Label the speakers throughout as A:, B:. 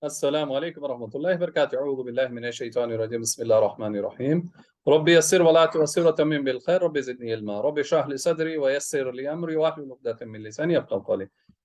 A: السلام عليكم ورحمة الله وبركاته. أعوذ بالله من الشيطان الرجيم. بسم الله الرحمن الرحيم. ربي يسر ولا تعسر وتمم بالخير. ربي زدني علما. ربي اشرح لي صدري ويسر لي أمري واحلل عقدة من لساني يفقهوا قولي.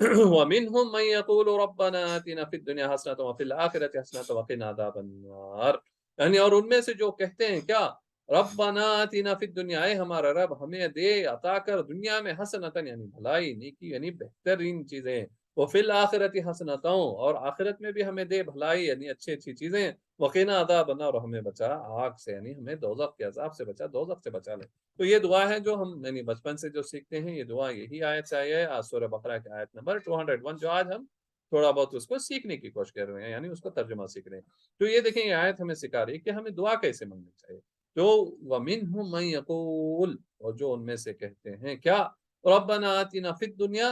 A: وَمِنْهُمْ مَنْ يَقُولُ رَبَّنَا آتِنَا فِي الدُّنْيَا حَسَنَةً وَفِي الْآخِرَةِ حَسَنَةً وَقِنَا عَذَابَ النَّارِ، یعنی اور ان میں سے جو کہتے ہیں کیا، ربنا آتنا فی الدنیا، اے ہمارا رب ہمیں دے عطا کر دنیا میں حسنتاً یعنی بھلائی نیکی یعنی بہترین چیزیں، وفی الآخرۃ حسنتاً اور آخرت میں بھی ہمیں دے بھلائی یعنی اچھی اچھی چیزیں، وقنا عذاب النار اور ہمیں بچا آگ سے یعنی ہمیں دوزخ کے عذاب سے بچا، دوزخ سے بچا لے۔ تو یہ دعا ہے جو ہم یعنی بچپن سے جو سیکھتے ہیں، یہ دعا یہی آیت سے آئی ہے سورہ بقرہ کی آیت نمبر 201، جو آج ہم تھوڑا بہت اس کو سیکھنے کی کوشش کر رہے ہیں، یعنی اس کو ترجمہ سیکھ رہے ہیں۔ تو یہ دیکھیں یہ آیت ہمیں سکھا رہی ہے کہ ہمیں دعا کیسے مانگنی چاہیے۔ تو وَمِنْهُمْ مَنْ يَقُولُ اور جو ان میں سے کہتے ہیں کیا، رَبَّنَا آتِنَا فِي الدُّنْيَا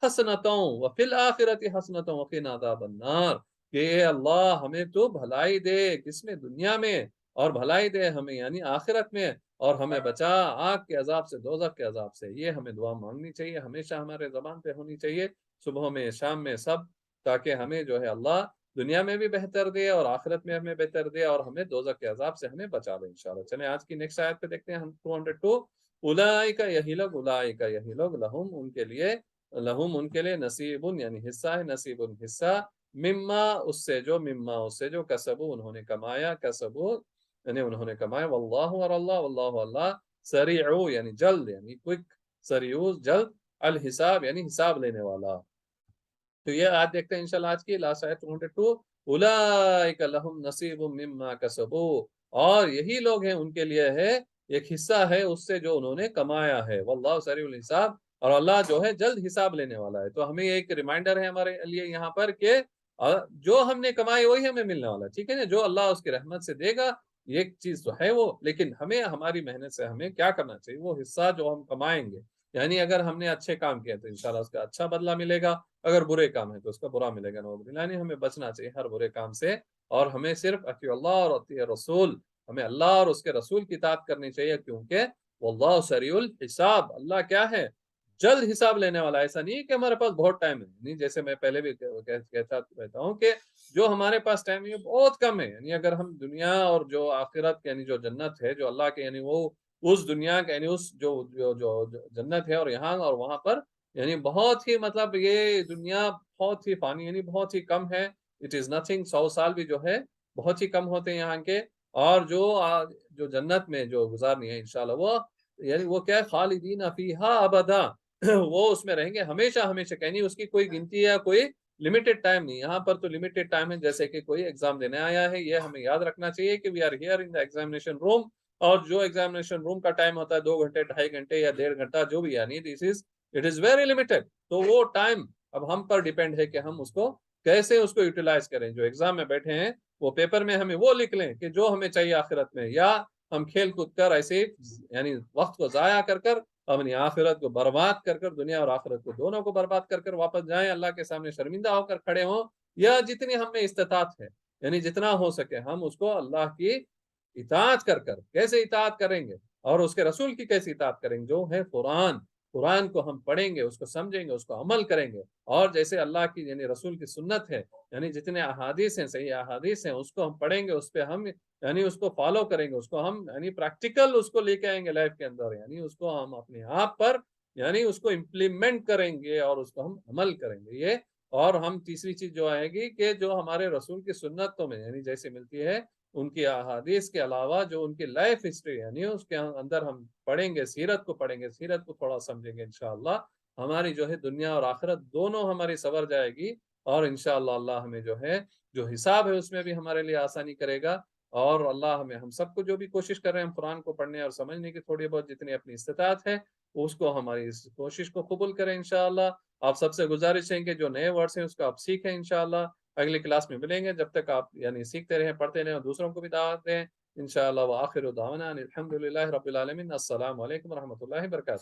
A: حَسَنَةً وَفِي الْآخِرَةِ حَسَنَةً وَقِنَا عَذَابَ النَّارِ، کہ اے اللہ ہمیں تو بھلائی دے کس میں، دنیا میں، اور بھلائی دے ہمیں یعنی آخرت میں، اور ہمیں بچا آگ کے عذاب سے، دوزخ کے عذاب سے۔ یہ ہمیں دعا مانگنی چاہیے، ہمیشہ ہمارے زبان پہ ہونی چاہیے، صبح میں شام میں سب، تاکہ ہمیں جو ہے اللہ دنیا میں بھی بہتر دے اور آخرت میں ہمیں بہتر دے، اور ہمیں دوزخ کے عذاب سے ہمیں بچا لے انشاءاللہ۔ چلیں آج کی نیکسٹ آیت پہ دیکھتے ہیں ہم 202، اولئک یہی لوگ، اولئک یہی لوگ، لہم ان کے لیے، لہم ان کے لیے، نصیب یعنی حصہ ہے، نصیب حصہ، مما اس سے جو، مما اس سے جو، کسبو انہوں نے کمایا، کسبو یعنی انہوں نے کمایا، واللہ اور اللہ، واللہ اللہ، سریع یعنی جلد یعنی کوئک، سریع جلد، الحساب یعنی حساب لینے والا۔ تو یہ آج دیکھتے ہیں انشاءاللہ آج کی لاسٹ آیت 202، اولئک لہم نصیب مما کسبو، اور یہی لوگ ہیں ان کے لیے ہے ایک حصہ ہے اس سے جو انہوں نے کمایا ہے، واللہ سریع الحساب، اور اللہ جو ہے جلد حساب لینے والا ہے۔ تو ہمیں ایک ریمائنڈر ہے ہمارے لیے یہاں پر کہ جو ہم نے کمائی وہی ہمیں ملنے والا ہے، ٹھیک ہے نا، جو اللہ اس کی رحمت سے دے گا یہ چیز تو ہے وہ، لیکن ہمیں ہماری محنت سے ہمیں کیا کرنا چاہیے، وہ حصہ جو ہم کمائیں گے، یعنی اگر ہم نے اچھے کام کیا تو انشاءاللہ اس کا اچھا بدلہ ملے گا، اگر برے کام ہے تو اس کا برا ملے گا، یعنی ہمیں بچنا چاہیے ہر برے کام سے، اور ہمیں صرف اطیع اللہ اور اطیع رسول، ہمیں اللہ اور اس کے رسول کی اطاعت کرنی چاہیے، کیونکہ واللہ سریع الحساب، اللہ کیا ہے، جلد حساب لینے والا۔ ایسا نہیں ہے کہ ہمارے پاس بہت ٹائم ہے، نہیں، جیسے میں پہلے بھی کہتا رہتا ہوں کہ جو ہمارے پاس ٹائم ہے بہت کم ہے، یعنی اگر ہم دنیا اور جو آخرت یعنی جو جنت ہے جو اللہ کے یعنی وہ اس دنیا کا یعنی اس جو جنت ہے اور یہاں اور وہاں پر یعنی بہت ہی مطلب یہ دنیا بہت ہی فانی یعنی بہت ہی کم ہے، اٹ از نتھنگ، 100 سال بھی جو ہے بہت ہی کم ہوتے ہیں یہاں کے، اور جو جنت میں جو گزارنی ہے انشاءاللہ وہ یعنی وہ کیا ہے، خالدین فیہا ابدا، وہ اس میں رہیں گے ہمیشہ ہمیشہ، یعنی اس کی کوئی گنتی یا کوئی لمیٹڈ ٹائم نہیں، یہاں پر تو لمیٹڈ ٹائم ہے، جیسے کہ کوئی ایگزام دینے آیا ہے، یہ ہمیں یاد رکھنا چاہیے کہ we are here in the examination room, اور جو ایگزامینیشن روم کا ٹائم ہوتا ہے 2 گھنٹے، 2.5 گھنٹے یا 1.5 گھنٹہ جو بھی، یعنی اٹ از ویری لمیٹڈ، تو وہ ٹائم اب ہم پر ڈیپینڈ ہے کہ ہم اس کو کیسے اس کو یوٹیلائز کریں، جو ایگزام میں بیٹھے ہیں وہ پیپر میں ہمیں وہ لکھ لیں کہ جو ہمیں چاہیے آخرت میں، یا ہم کھیل کود کر ایسے یعنی وقت کو ضائع کر کر اپنی آخرت کو برباد کر کر، دنیا اور آخرت کو دونوں کو برباد کر کر واپس جائیں، اللہ کے سامنے شرمندہ ہو کر کھڑے ہوں، یا جتنی ہم میں استطاعت ہے یعنی جتنا ہو سکے ہم اس کو اللہ کی اطاعت کر کر، کیسے اطاعت کریں گے اور اس کے رسول کی کیسے اطاعت کریں گے، جو ہے قرآن کو ہم پڑھیں گے، اس کو سمجھیں گے، اس کو عمل کریں گے، اور جیسے اللہ کی یعنی رسول کی سنت ہے، یعنی جتنے احادیث ہیں، صحیح احادیث ہیں، اس کو ہم پڑھیں گے، اس پہ ہم یعنی اس کو فالو کریں گے، اس کو ہم یعنی پریکٹیکل اس کو لے کے آئیں گے لائف کے اندر، یعنی اس کو ہم اپنے آپ پر یعنی اس کو امپلیمنٹ کریں گے اور اس کو ہم عمل کریں گے یہ۔ اور ہم تیسری چیز جو آئے گی کہ جو ہمارے رسول کی سنتوں میں یعنی جیسے ملتی ہے ان کی احادیث کے علاوہ جو ان کی لائف ہسٹری یعنی اس کے اندر ہم پڑھیں گے، سیرت کو پڑھیں گے، سیرت کو تھوڑا سمجھیں گے، انشاءاللہ ہماری جو ہے دنیا اور آخرت دونوں ہماری سنور جائے گی، اور انشاءاللہ اللہ ہمیں جو ہے جو حساب ہے اس میں بھی ہمارے لیے آسانی کرے گا، اور اللہ ہمیں ہم سب کو جو بھی کوشش کر رہے ہیں ہم قرآن کو پڑھنے اور سمجھنے کی تھوڑی بہت جتنی اپنی استطاعت ہے اس کو ہماری اس کوشش کو قبول کریں انشاءاللہ۔ آپ سب سے گزارش ہے کہ جو نئے ورڈز ہیں اس کو آپ سیکھیں انشاءاللہ، اگلی کلاس میں ملیں گے، جب تک آپ یعنی سیکھتے رہیں، پڑھتے رہیں اور دوسروں کو بھی دعوت دیں انشاءاللہ۔ وآخر دعوانا الحمد للہ رب العالمین، السلام علیکم ورحمۃ اللہ وبرکاتہ۔